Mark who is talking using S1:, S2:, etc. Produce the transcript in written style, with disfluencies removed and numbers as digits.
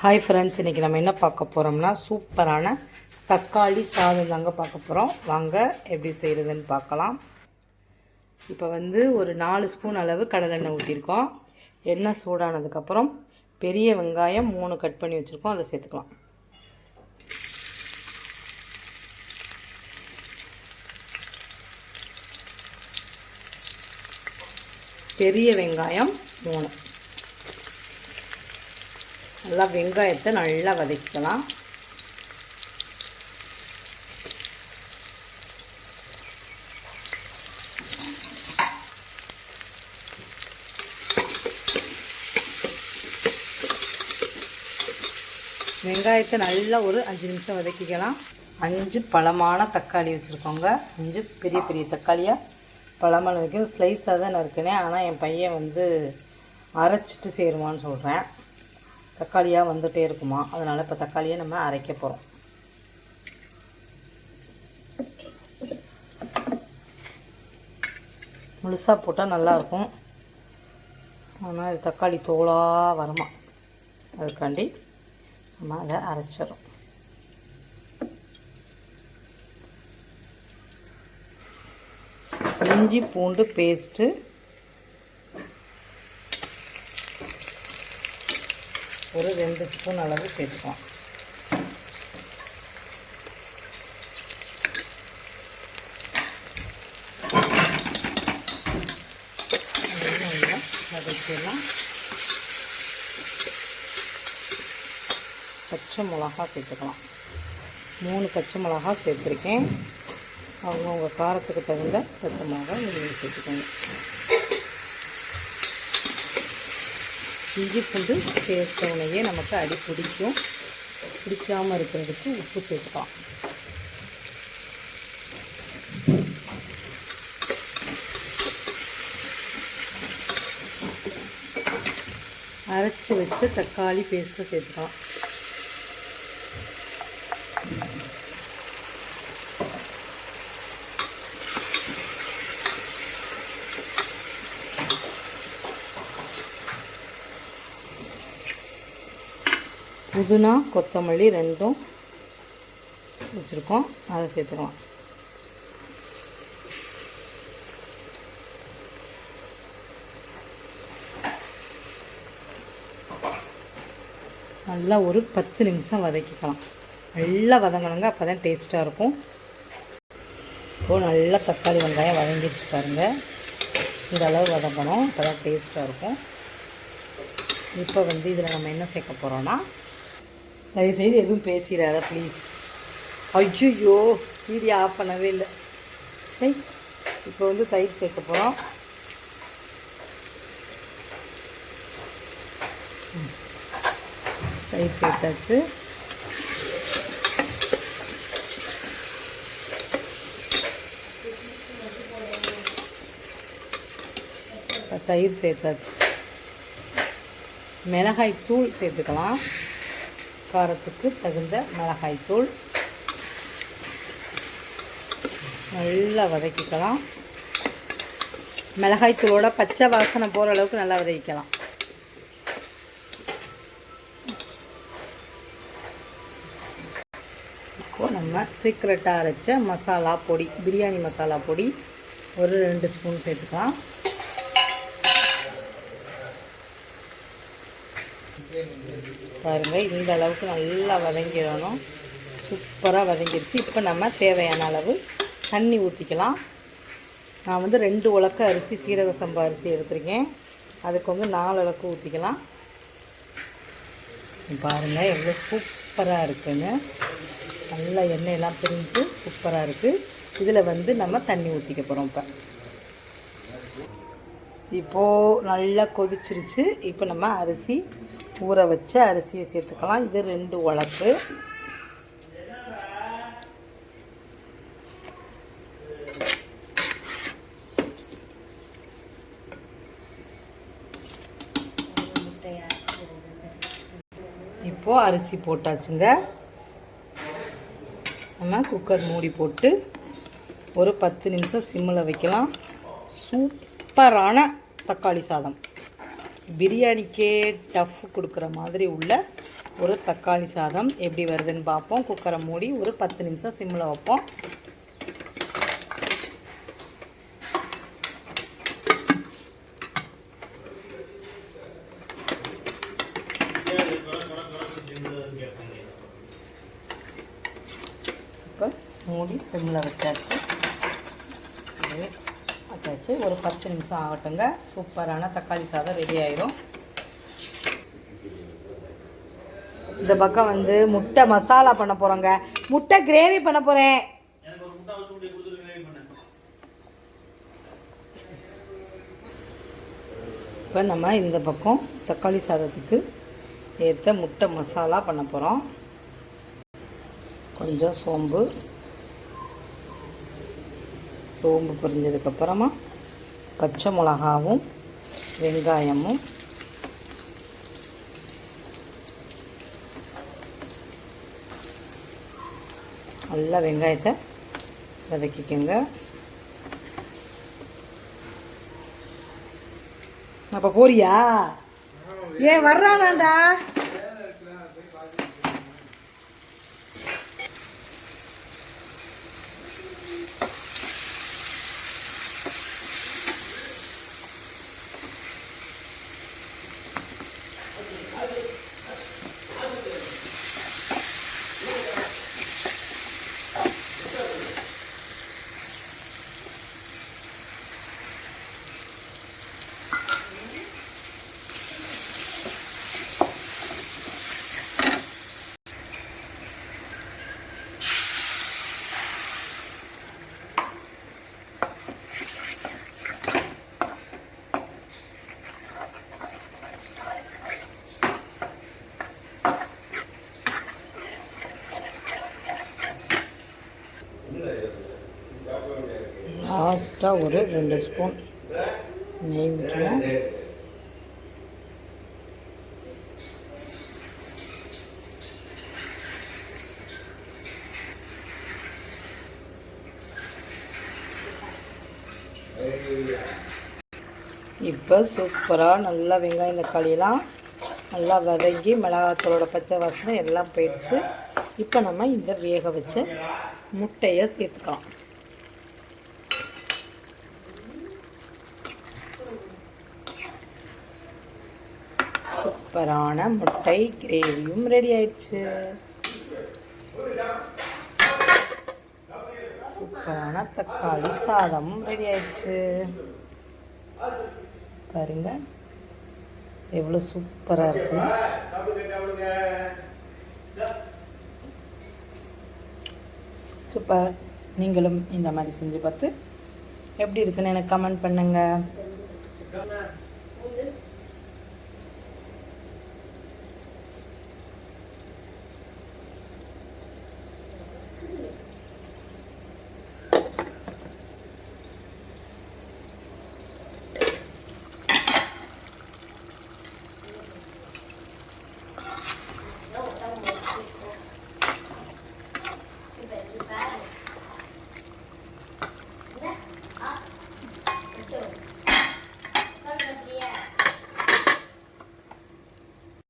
S1: Hi friends, இன்றைக்கி நம்ம என்ன பார்க்க போகிறோம்னா சூப்பரான தக்காளி சாதம் தாங்க பார்க்க போகிறோம். வாங்க எப்படி செய்கிறதுன்னு பார்க்கலாம். இப்போ ஒரு 4 ஸ்பூன் அளவு கடலெண்ணெய் ஊற்றிருக்கோம். எண்ணெய் சூடானதுக்கப்புறம் பெரிய வெங்காயம் 3 கட் பண்ணி வச்சுருக்கோம், அதை சேர்த்துக்கலாம். பெரிய வெங்காயம் 3. நல்லா வெங்காயத்தை நல்லா வதக்கிக்கலாம். வெங்காயத்தை நல்லா ஒரு 5 நிமிஷம் வதக்கிக்கலாம். 5 பழமான தக்காளி வச்சுருக்கோங்க. 5 பெரிய பெரிய தக்காளியாக பழமான வைக்கும். ஸ்லைஸாக தான் நறுக்கினேன், ஆனால் என் பையன் அரைச்சிட்டு சேருவான்னு சொல்கிறேன். தக்காளியாக வந்துகிட்டே இருக்குமா, அதனால் இப்போ தக்காளியை நம்ம அரைக்க போகிறோம். முழுசாக போட்டால் நல்லாயிருக்கும், ஆனால் இது தக்காளி தோலாக வருமா, அதுக்காண்டி நம்ம அதை அரைச்சிடும். இஞ்சி பூண்டு பேஸ்ட்டு ஒரு 2 ஸ்பூன் அளவு சேர்த்துக்கலாம். நல்லா வதக்கிடலாம். பச்சை மிளகா சேர்த்துக்கலாம். 3 பச்சை மிளகா சேர்த்துருக்கேன். அவங்கவுங்க காரத்துக்கு தகுந்த பச்சை மிளகா நீங்கள் சேர்த்துக்கோங்க. இஞ்சி பூண்டு சேர்த்தவுடனே நமக்கு அடி பிடிக்காமல் இருக்கிறதுக்கு உப்பு சேர்த்துக்கலாம். அரைச்சி வச்சு தக்காளி பேஸ்ட்டை சேர்த்துக்கலாம். புதினா கொத்தமல்லி 2 வச்சுருக்கோம், அதை சேர்த்துக்கலாம். நல்லா ஒரு 10 நிமிஷம் வதக்கிக்கலாம். நல்லா வதங்கணுங்க, அப்போ தான் டேஸ்ட்டாக இருக்கும். இப்போது நல்லா தக்காளி வெங்காயம் வதங்கிடுச்சு பாருங்கள். இந்த அளவு வதங்கணும், அப்போ தான் டேஸ்ட்டாக இருக்கும். இப்போ இதில் நம்ம என்ன சேர்க்க போகிறோன்னா, தயவுசெய்து எதுவும் பேசிடாத ப்ளீஸ். ஐயோ, வீடியோ ஆஃப் பண்ணவே இல்லை. சரி, இப்போ தயிர் சேர்க்க போகிறோம். தயிர் சேர்த்தாச்சு. தயிர் சேர்த்தாச்சு. மிளகாய் தூள் சேர்த்துக்கலாம். காரத்துக்கு தகுந்த மிளகாய் தூள் நல்லா வதக்கிக்கலாம். மிளகாய் தூளோட பச்சை வாசனை போகிற அளவுக்கு நல்லா வதக்கிக்கலாம். இப்போது நம்ம சீக்ரெட்டாக அரைச்ச மசாலா பொடி, பிரியாணி மசாலா பொடி ஒரு 2 ஸ்பூன் சேர்த்துக்கலாம். பாருங்கள், இந்த அளவுக்கு நல்லா வதங்கிடணும். சூப்பராக வதங்கிடுச்சு. இப்போ நம்ம தேவையான அளவு தண்ணி ஊற்றிக்கலாம். நான் 2 உலக்க அரிசி சீரக சம்பா அரிசி எடுத்துருக்கேன். அதுக்கு 4 உலக்கு ஊற்றிக்கலாம். பாருங்கள் எவ்வளோ சூப்பராக இருக்குன்னு. நல்லா எண்ணெயெல்லாம் பிரிஞ்சு சூப்பராக இருக்குது. இதில் நம்ம தண்ணி ஊற்றிக்க போகிறோம். இப்போது நல்லா கொதிச்சிருச்சு. இப்போ நம்ம அரிசி ஊற வச்ச அரிசியை சேர்த்துக்கலாம். இது 2 உலக்கு. இப்போது அரிசி போட்டாச்சுங்க. நம்ம குக்கர் மூடி போட்டு ஒரு 10 நிமிஷம் சிம்மில் வைக்கலாம். சூப்பரான தக்காளி சாதம், பிரியாணிக்கே டஃப் கொடுக்குற மாதிரி உள்ள ஒரு தக்காளி சாதம் எப்படி வருதுன்னு பார்ப்போம். குக்கரை மூடி ஒரு 10 நிமிஷம் சிம்மில் வைப்போம். இப்போ மூடி சிம்மில் வச்சாச்சு. ஒரு 10 நிமிஷம் ஆகட்டுங்க. சூப்பரான தக்காளி சாதம் ரெடி ஆயிரும். இந்த பக்கம் வந்து முட்டை மசாலா பண்ண போகிறோங்க. முட்டை கிரேவி பண்ண போகிறேன். இப்போ நம்ம இந்த பக்கம் தக்காளி சாதத்துக்கு ஏற்ற முட்டை மசாலா பண்ண போகிறோம். கொஞ்சம் சோம்பு பொரிஞ்சதுக்கப்புறமா பச்சை மிளகாவும் வெங்காயமும் நல்லா வெங்காயத்தை வதக்கிக்கோங்க. அப்போ போறியா? ஏன் வர்றானாண்டா? லாஸ்ட்டாக ஒரு 2 ஸ்பூன் நெய் விட்டுருவோம். இப்போ சூப்பராக நல்லா வெங்காயம் தக்காளியெல்லாம் நல்லா வதங்கி மிளகாத்தூளோட பச்சை வாசனை எல்லாம் போயிடுச்சு. இப்போ நம்ம இந்த வேக வச்ச முட்டையை சேர்த்துக்கலாம். சூப்பரான முட்டை கிரேவியும் ரெடி ஆயிடுச்சு. சூப்பரான தக்காளி சாதமும் ரெடி ஆயிடுச்சு. பாருங்க எவ்வளோ சூப்பராக இருக்கு. சூப்பர். நீங்களும் இந்த மாதிரி செஞ்சு பார்த்து எப்படி இருக்குன்னு எனக்கு கமெண்ட் பண்ணுங்க.